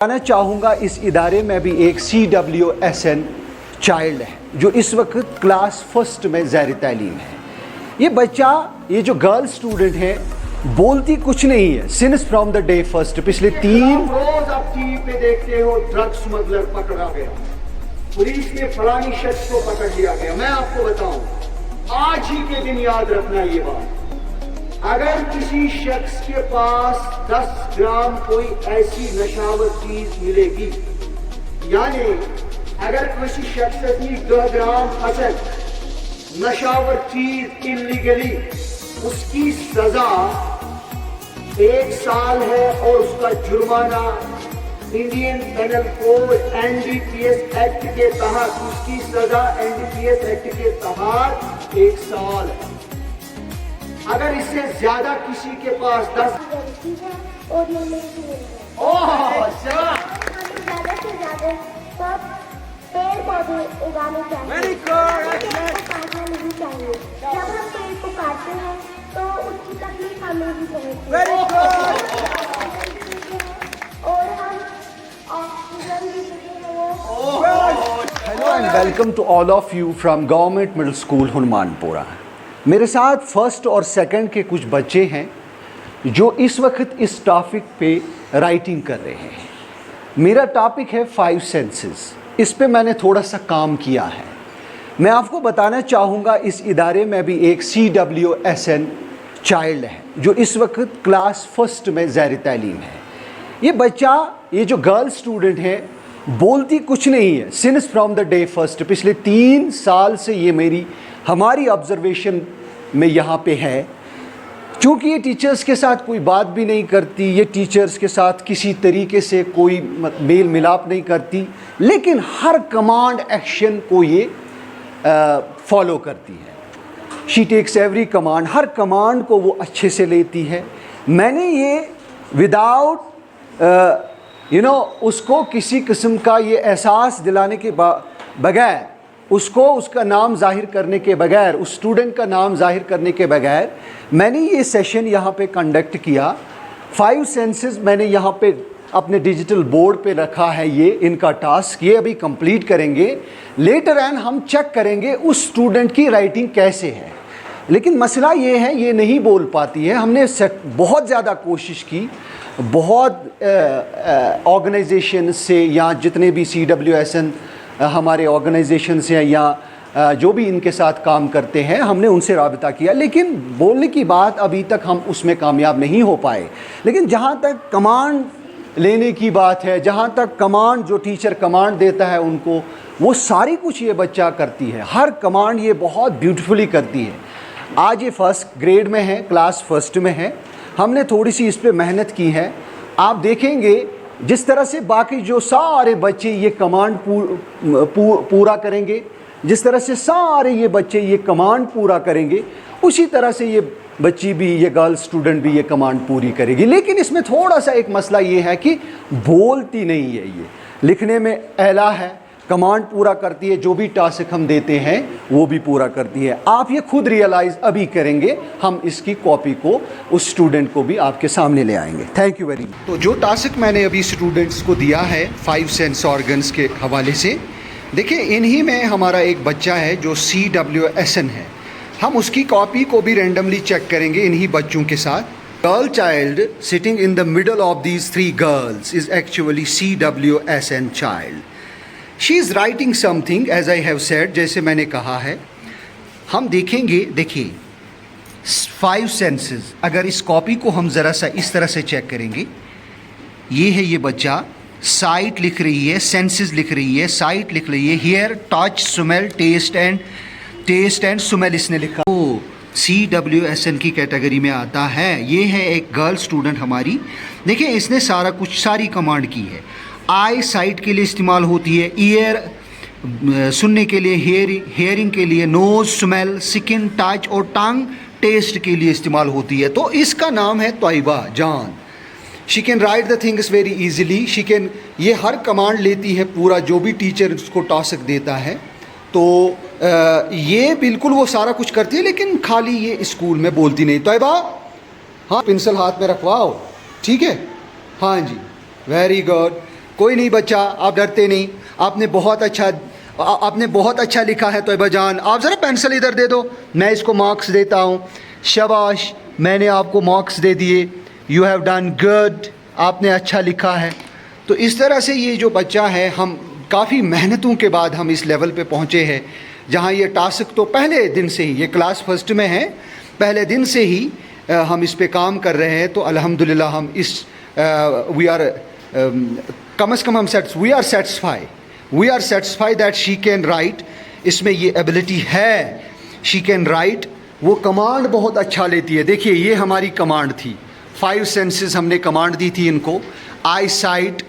बताना चाहूँगा इस इदारे में भी एक CWSN चाइल्ड है जो इस वक्त क्लास फर्स्ट में ज़ैर तालीम है। ये बच्चा, ये जो गर्ल स्टूडेंट है, बोलती कुछ नहीं है since from the day first. पिछले 3 रोज आप टीवी पे देखते हो ड्रग स्मगलर पकड़ा गया, पुलिस ने फलानी शख्स को पकड़ लिया गया। मैं आपको बताऊं, आज ही के दिन याद रखना ये बात, अगर किसी शख्स के पास 10 ग्राम कोई ऐसी नशावर चीज मिलेगी, यानी अगर किसी शख्स अपनी 2 ग्राम फसल नशावर चीज इलीगली, उसकी सजा 1 साल है और उसका जुर्माना Indian penal code NDPS act के तहत, उसकी सजा NDPS एक्ट के तहत 1 साल है। अगर इससे ज्यादा किसी के पास 10 और ज्यादा से ज्यादा सब पेड़ पौधे उगाने चाहिए। काटना नहीं चाहिए। जब हम पेड़ को काटते हैं तो उसकी तकलीफ हमें भी पहुंचती है और हम ऑक्सीजन भी लेते हैं। Hello and welcome to all of you from government middle school Hanumanpura. मेरे साथ फर्स्ट और सेकंड के कुछ बच्चे हैं जो इस वक्त इस टॉपिक पे राइटिंग कर रहे हैं। मेरा टॉपिक है 5 सेंसेस। इस पे मैंने थोड़ा सा काम किया है। मैं आपको बताना चाहूँगा इस इदारे में भी एक CWSN चाइल्ड है जो इस वक्त क्लास फर्स्ट में ज़ैर तालीम है। ये बच्चा, ये जो गर्ल स्टूडेंट है, बोलती कुछ नहीं है since from the day first. पिछले 3 साल से ये हमारी ऑब्जर्वेशन में यहाँ पे है। चूँकि ये टीचर्स के साथ कोई बात भी नहीं करती, ये टीचर्स के साथ किसी तरीके से कोई मेल मिलाप नहीं करती, लेकिन हर कमांड एक्शन को ये फॉलो करती है। शी टेक्स एवरी कमांड, हर कमांड को वो अच्छे से लेती है। मैंने ये विदाउट उसको किसी किस्म का ये एहसास दिलाने के बगैर, उसको उसका नाम जाहिर करने के बगैर, उस स्टूडेंट का नाम जाहिर करने के बगैर मैंने ये सेशन यहाँ पे कंडक्ट किया। 5 सेंसेस मैंने यहाँ पे अपने डिजिटल बोर्ड पे रखा है। ये इनका टास्क, ये अभी कंप्लीट करेंगे। लेटर एंड हम चेक करेंगे उस स्टूडेंट की राइटिंग कैसे है। लेकिन मसला ये है, ये नहीं बोल पाती है। हमने बहुत ज़्यादा कोशिश की, बहुत ऑर्गेनाइजेशन से या जितने भी CWSN हमारे ऑर्गेनाइजेशन से या जो भी इनके साथ काम करते हैं, हमने उनसे राबिता किया, लेकिन बोलने की बात अभी तक हम उसमें कामयाब नहीं हो पाए। लेकिन जहाँ तक कमांड लेने की बात है, जहाँ तक कमांड, जो टीचर कमांड देता है उनको, वो सारी कुछ ये बच्चा करती है। हर कमांड ये बहुत ब्यूटीफुली करती है। आज ये फर्स्ट ग्रेड में है, क्लास फर्स्ट में है। हमने थोड़ी सी इस पर मेहनत की है। आप देखेंगे जिस तरह से बाकी जो सारे बच्चे ये कमांड पूरा करेंगे, जिस तरह से सारे ये बच्चे ये कमांड पूरा करेंगे, उसी तरह से ये बच्ची भी, ये गर्ल स्टूडेंट भी ये कमांड पूरी करेगी। लेकिन इसमें थोड़ा सा एक मसला ये है कि बोलती नहीं है। ये लिखने में एला है, कमांड पूरा करती है, जो भी टास्क हम देते हैं वो भी पूरा करती है। आप ये खुद रियलाइज़ अभी करेंगे। हम इसकी कॉपी को उस स्टूडेंट को भी आपके सामने ले आएंगे। Thank you very much. तो जो टास्क मैंने अभी स्टूडेंट्स को दिया है 5 सेंस ऑर्गन्स के हवाले से, देखिए इन्हीं में हमारा एक बच्चा है जो CWSN है। हम उसकी कॉपी को भी रैंडमली चेक करेंगे इन्हीं बच्चों के साथ। Girl child sitting in the middle of these 3 girls is actually CWSN child. She is writing something as I have said, जैसे मैंने कहा है। हम देखेंगे, देखिए 5 सेंसेस, अगर इस कॉपी को हम ज़रा सा इस तरह से चेक करेंगे, ये है ये बच्चा, साइट लिख रही है, सेंसेस लिख रही है, साइट लिख रही है, hear, touch, smell, taste and smell इसने लिखा। वो CWSN की कैटेगरी में आता है। ये है एक गर्ल स्टूडेंट हमारी। देखिए इसने सारा कुछ, सारी कमांड की है। आई साइट के लिए इस्तेमाल होती है, ईयर सुनने के लिए, हेयरिंग के लिए, नोज स्मेल, स्किन टच और टंग टेस्ट के लिए इस्तेमाल होती है। तो इसका नाम है तोयबा जान। She can right the things very easily. She can, ये हर कमांड लेती है पूरा, जो भी टीचर उसको टास्क देता है। तो ये बिल्कुल वो सारा कुछ करती है, लेकिन खाली ये स्कूल में बोलती नहीं। तोयबा, हाँ पेंसिल हाथ में रखवाओ, ठीक है, हाँ जी, वेरी गुड। कोई नहीं बच्चा, आप डरते नहीं, आपने बहुत अच्छा लिखा है तोयबा जान। आप ज़रा पेंसिल इधर दे दो, मैं इसको मार्क्स देता हूँ। शाबाश, मैंने आपको मार्क्स दे दिए। यू हैव डन गुड, आपने अच्छा लिखा है। तो इस तरह से ये जो बच्चा है, हम काफ़ी मेहनतों के बाद हम इस लेवल पे पहुँचे हैं जहाँ ये टास्क तो पहले दिन से ही, ये क्लास फर्स्ट में है, पहले दिन से ही हम इस पे काम कर रहे हैं। तो अल्हम्दुलिल्लाह हम इस वी आर कम से कम हम we are satisfy that she can write. इसमें ये एबिलिटी है, शी कैन राइट। वो कमांड बहुत अच्छा लेती है। देखिए ये हमारी कमांड थी, 5 सेंसेस हमने कमांड दी थी इनको, eye sight,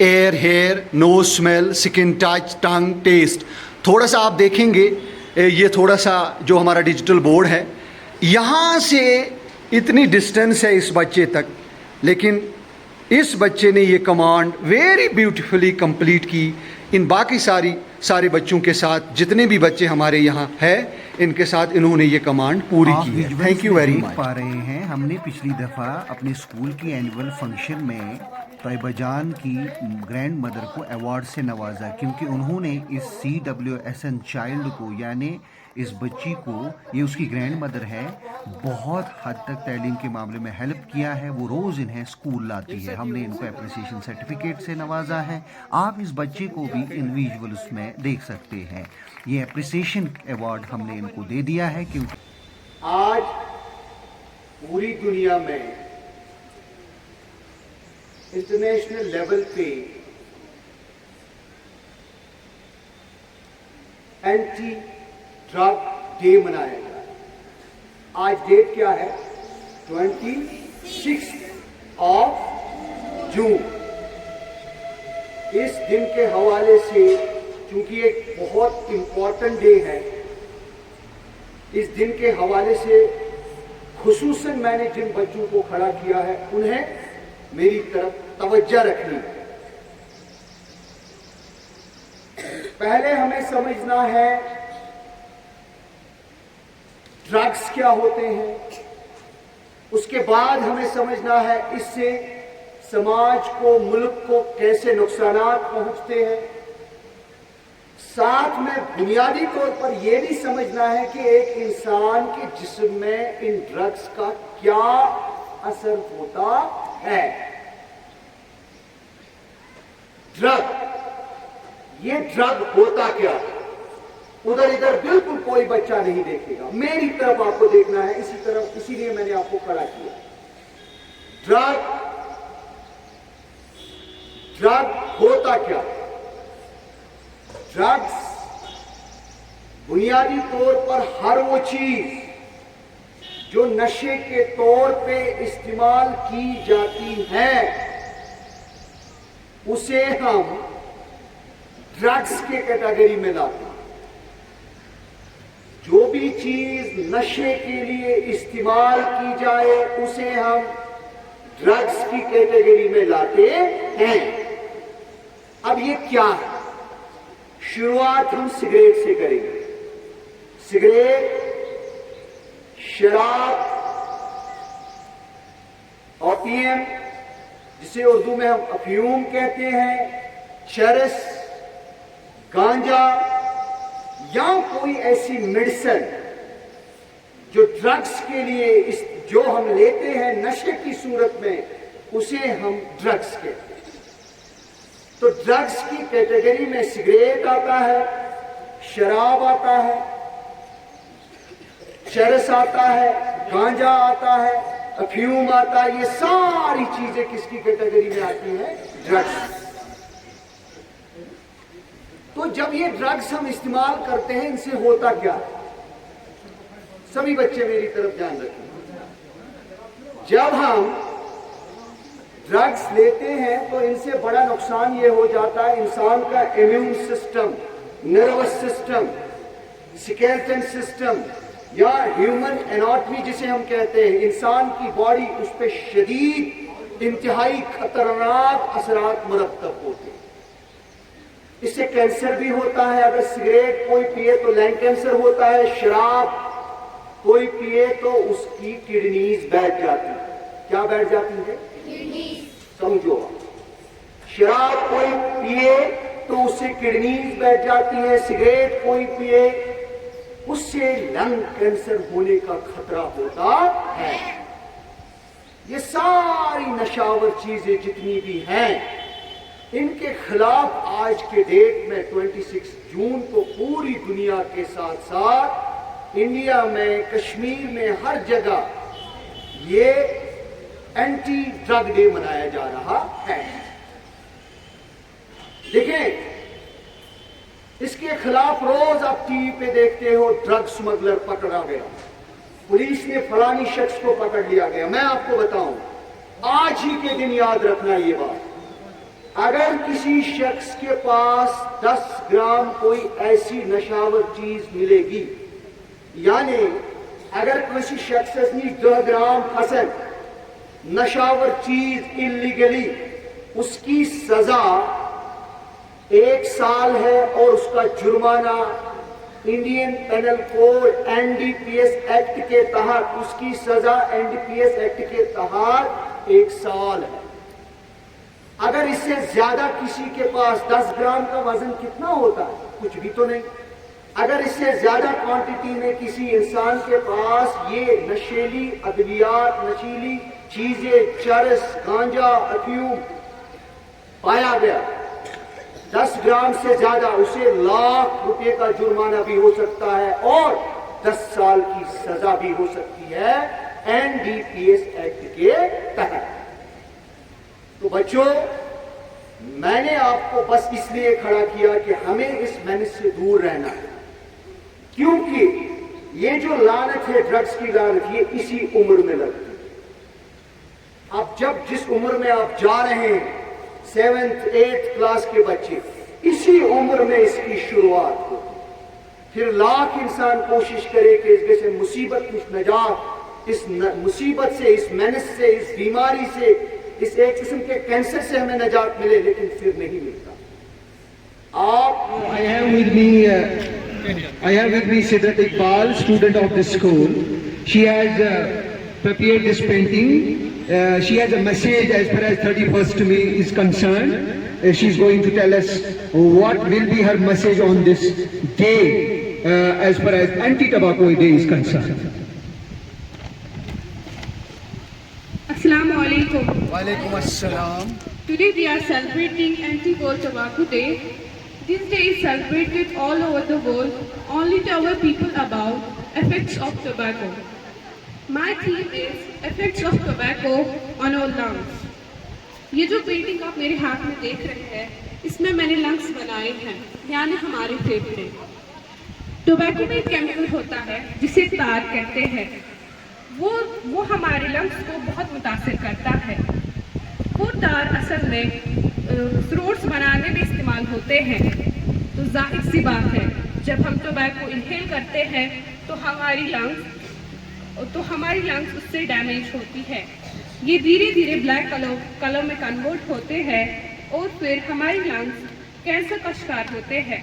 ear, hear, nose smell, skin touch, tongue, taste. थोड़ा सा आप देखेंगे, ये थोड़ा सा जो हमारा डिजिटल बोर्ड है, यहाँ से इतनी डिस्टेंस है इस बच्चे तक, लेकिन इस बच्चे ने ये कमांड वेरी ब्यूटीफुली कंप्लीट की। इन बाकी सारे बच्चों के साथ, जितने भी बच्चे हमारे यहाँ हैं, इनके साथ इन्होंने ये कमांड पूरी की है। Thank you very much. पा रहे हैं, हमने पिछली दफ़ा अपने स्कूल की एनुअल फंक्शन में तोयबा जान की ग्रैंड मदर को अवार्ड से नवाजा, क्योंकि उन्होंने इस CWSN चाइल्ड को, यानी इस बच्ची को, ये उसकी ग्रैंड मदर है, बहुत हद तक तालीम के मामले में हेल्प किया है। वो रोज़ इन्हें स्कूल लाती है। हमने इनको अप्रिसिएशन सर्टिफिकेट से नवाजा है। आप इस बच्चे को भी इंडिविजुअल उसमें देख सकते हैं। ये अप्रिसिएशन अवार्ड हमने इनको दे दिया है, क्योंकि आज पूरी दुनिया में इंटरनेशनल लेवल पे एंटी ड्रग डे मनाया जा रहा है। आज डेट क्या है? 26 जून। इस दिन के हवाले से, चूंकि एक बहुत इंपॉर्टेंट डे है, इस दिन के हवाले से खुसूसन मैंने जिन बच्चों को खड़ा किया है, उन्हें मेरी तरफ तवज्जो रखनी है। पहले हमें समझना है ड्रग्स क्या होते हैं, उसके बाद हमें समझना है इससे समाज को, मुल्क को कैसे नुकसानात पहुंचते हैं। साथ में बुनियादी तौर पर यह भी समझना है कि एक इंसान के जिस्म में इन ड्रग्स का क्या असर होता है। ये ड्रग होता क्या है, उधर इधर बिल्कुल कोई बच्चा नहीं देखेगा, मेरी तरफ आपको देखना है, इसी तरफ, इसीलिए मैंने आपको खड़ा किया। ड्रग होता क्या? ड्रग्स बुनियादी तौर पर हर वो चीज जो नशे के तौर पे इस्तेमाल की जाती है, उसे हम ड्रग्स के कैटेगरी में लाते हैं। जो भी चीज नशे के लिए इस्तेमाल की जाए, उसे हम ड्रग्स की कैटेगरी में लाते हैं। अब ये क्या है? शुरुआत हम सिगरेट से करेंगे। सिगरेट, शराब, ओपियम, जिसे उर्दू में हम अफयूम कहते हैं, चरस, गांजा, या कोई ऐसी मेडिसिन जो ड्रग्स के लिए जो हम लेते हैं नशे की सूरत में, उसे हम ड्रग्स कहते हैं। तो ड्रग्स की कैटेगरी में सिगरेट आता है, शराब आता है, चरस आता है, गांजा आता है, अफयूम आता है। ये सारी चीजें किसकी कैटेगरी में आती हैं? ड्रग्स। तो जब ये ड्रग्स हम इस्तेमाल करते हैं, इनसे होता क्या? सभी बच्चे मेरी तरफ ध्यान रखें। जब हम ड्रग्स लेते हैं तो इनसे बड़ा नुकसान ये हो जाता है, इंसान का immune system, nervous system, skeleton system, या ह्यूमन एनाटॉमी जिसे हम कहते हैं, इंसान की बॉडी, उस पर शदीद इंतहाई खतरनाक असरात मुरतब होते हैं। इससे कैंसर भी होता है। अगर सिगरेट कोई पिए तो लंग कैंसर होता है, शराब कोई पिए तो उसकी किडनीज बैठ जाती है। क्या बैठ जाती है? समझो, शराब कोई पिए तो उससे किडनीज बैठ जाती है, सिगरेट कोई पिए उससे लंग कैंसर होने का खतरा होता है। ये सारी नशावर चीजें जितनी भी हैं, इनके खिलाफ आज के डेट में 26 जून को पूरी दुनिया के साथ साथ इंडिया में, कश्मीर में, हर जगह ये एंटी ड्रग डे मनाया जा रहा है। देखें, इसके खिलाफ रोज आप टीवी पे देखते हो ड्रग स्मगलर पकड़ा गया, पुलिस ने फलानी शख्स को पकड़ लिया गया। मैं आपको बताऊं, आज ही के दिन याद रखना ये बात, अगर किसी शख्स के पास 10 ग्राम कोई ऐसी नशावर चीज मिलेगी, यानी अगर किसी शख्स ने 10 ग्राम फसल नशावर चीज इलीगली, उसकी सजा 1 साल है और उसका जुर्माना Indian penal code NDPS act के तहत उसकी सजा एनडीपीएस एक्ट के तहत 1 साल है। अगर इससे ज्यादा किसी के पास 10 ग्राम का वजन कितना होता है? कुछ भी तो नहीं। अगर इससे ज्यादा क्वांटिटी में किसी इंसान के पास ये नशीली अद्वियात, नशीली चीजें, चरस, गांजा, अफीम पाया गया 10 ग्राम से ज्यादा, उसे लाख रुपए का जुर्माना भी हो सकता है और 10 साल की सजा भी हो सकती है एनडीपीएस एक्ट के तहत। तो बच्चों, मैंने आपको बस इसलिए खड़ा किया कि हमें इस मेहनत से दूर रहना है, क्योंकि ये जो लानत है, ड्रग्स की लानत, ये इसी उम्र में लगती है। अब जब जिस उम्र में आप जा रहे हैं, 7th 8th क्लास के बच्चे, इसी उम्र में इसकी शुरुआत हो। फिर लाख इंसान कोशिश करे कि इससे मुसीबत कुछ नजात, इस मुसीबत से, इस मेहनत से, इस बीमारी से, इस एक किस्म के कैंसर से हमें नजात मिले, लेकिन फिर नहीं मिलता। आप I have with me Sidrat Iqbal, student of this school. She has prepared this painting. She has a message as far as 31st May is concerned. She's going to tell us what will be her message on this day as far as anti-tobacco day is concerned. Assalamu alaikum. वालेकुम अस्सलाम। Today we are celebrating Anti-Coal Tobacco Day. This day is celebrated all over the world only to our people about effects of tobacco. My theme is effects of tobacco on our lungs. ये जो painting आप मेरे हाथ में देख रहे हैं, इसमें मैंने लंग्स बनाए हैं, यानी हमारे फेफड़े। टोबैको में एक केमिकल होता है जिसे तार कहते हैं। वो हमारे लंग्स को बहुत मुतासिर करता है। वो तार असल में थ्रोट्स बनाने में इस्तेमाल होते हैं। तो जाहिर सी बात है, जब हम टोबैको इनहेल करते हैं तो हमारी लंग्स उससे डैमेज होती है। ये धीरे धीरे ब्लैक कलर में कन्वर्ट होते हैं और फिर हमारी लंग्स कैंसर का शिकार होते हैं।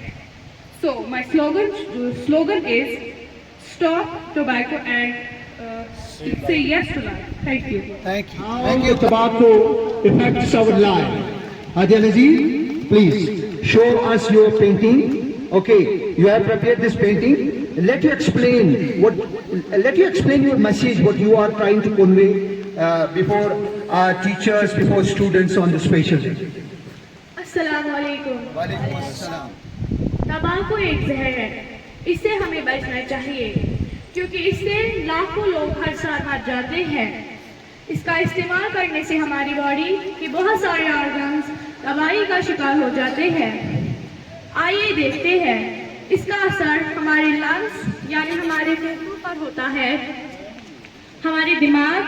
So my slogan is stop tobacco and say yes to life. Thank you. Thank you. How the tobacco affects our life. Adil Aziz, please show us your painting. Okay, you have prepared this painting. Let you explain your message, what you are trying to convey before our teachers, before students on the special day. अस्सलाम वालेकुम। वालेकुम अस्सलाम। तंबाकू एक जहर है, इससे हमें बचना चाहिए क्योंकि इससे लाखों लोग हर साल मर जाते हैं। इसका इस्तेमाल करने से हमारी बॉडी के बहुत सारे ऑर्गन्स तबाही का शिकार हो जाते हैं। आइए देखते हैं इसका असर हमारे लंग्स यानी हमारे फेफड़ों पर होता है, हमारे दिमाग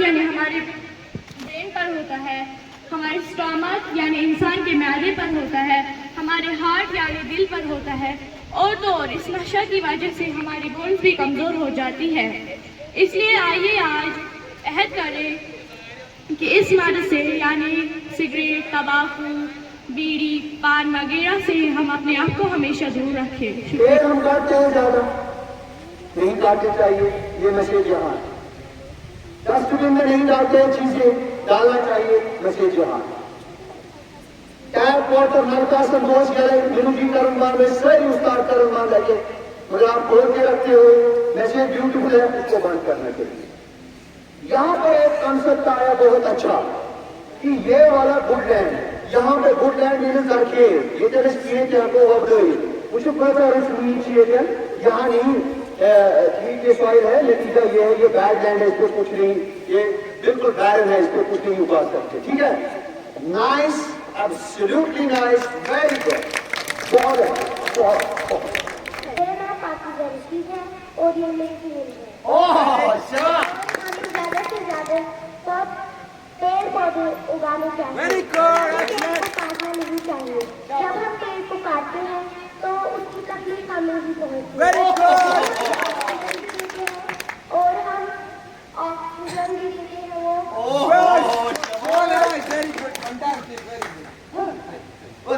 यानी हमारे ब्रेन पर होता है, हमारे स्टमक यानी इंसान के मैदे पर होता है, हमारे हार्ट यानी दिल पर होता है और तो और इस नशा की वजह से हमारी बोन्स भी कमज़ोर हो जाती है। इसलिए आइए आज अहद करें कि इस मर्द से यानी सिगरेट, तंबाकू, बीड़ी, पान वगैरह से हम अपने आप को हमेशा दूर रखें। पेड़ हम काटते हैं, ज्यादा नहीं काटने चाहिए, ये मैसेज यहाँ। डस्टबिन में नहीं डालते हैं चीजें, डालना चाहिए मैसेज यहाँ टैप वाटर नलका संतोष गए गुरुजी करण मान में सही उस्ताद करण मान लगे मुझे आप खोल के रखते हुए मैसेज ब्यूटीफुल है इसको बंद करने के लिए यहाँ पर एक कंसेप्ट आया बहुत अच्छा कि ये वाला गुडलैंड यहाँ पे Goodland means arcade. Yeter ist geht ja go up the which further is initiated यहाँ नहीं ठीक ये सॉइल है नतीजा ये है ये बैड लैंड है इस पे कुछ नहीं ये बिल्कुल बैरन है इस पे कुछ नहीं उगा सकते ठीक है nice absolutely nice very good बहुत अच्छा मेरा नाम पाकिजा रशीद है और ये मेरी टीम है ओह अच्छा हमें ज्यादा से ज्यादा सब पेड़ पौधे उगाने चाहिए Very good, पेड़ को काटना नहीं चाहिए जब हम पेड़ को काटते हैं तो उसकी तकलीफ हमें भी पहुंचती है Very good. और हम ऑक्सीजन भी लेते हैं वो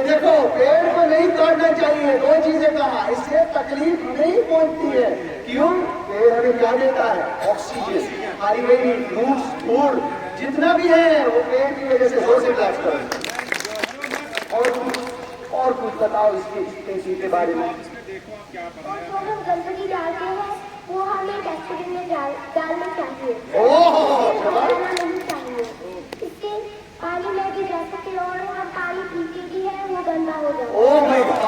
देखो पेड़ को नहीं काटना चाहिए दो चीजें कहा इससे तकलीफ नहीं पहुंचती है क्यों पेड़ हमें क्या देता है ऑक्सीजन हरी भरी फ्रूट्स फूड जितना भी है वो पेड़ की वजह से हो सकता है और कुछ बताओ इसके के बारे में और जो हम गंदगी डालते हैं वो हमें डस्टबिन में डालना चाहिए डालना नहीं चाहिए इससे पानी में भी जा सके और हम पानी पीते भी है वो गंदा हो जाए ओह माय गॉड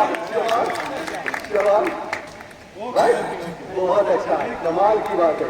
बहुत अच्छा कमाल की बात है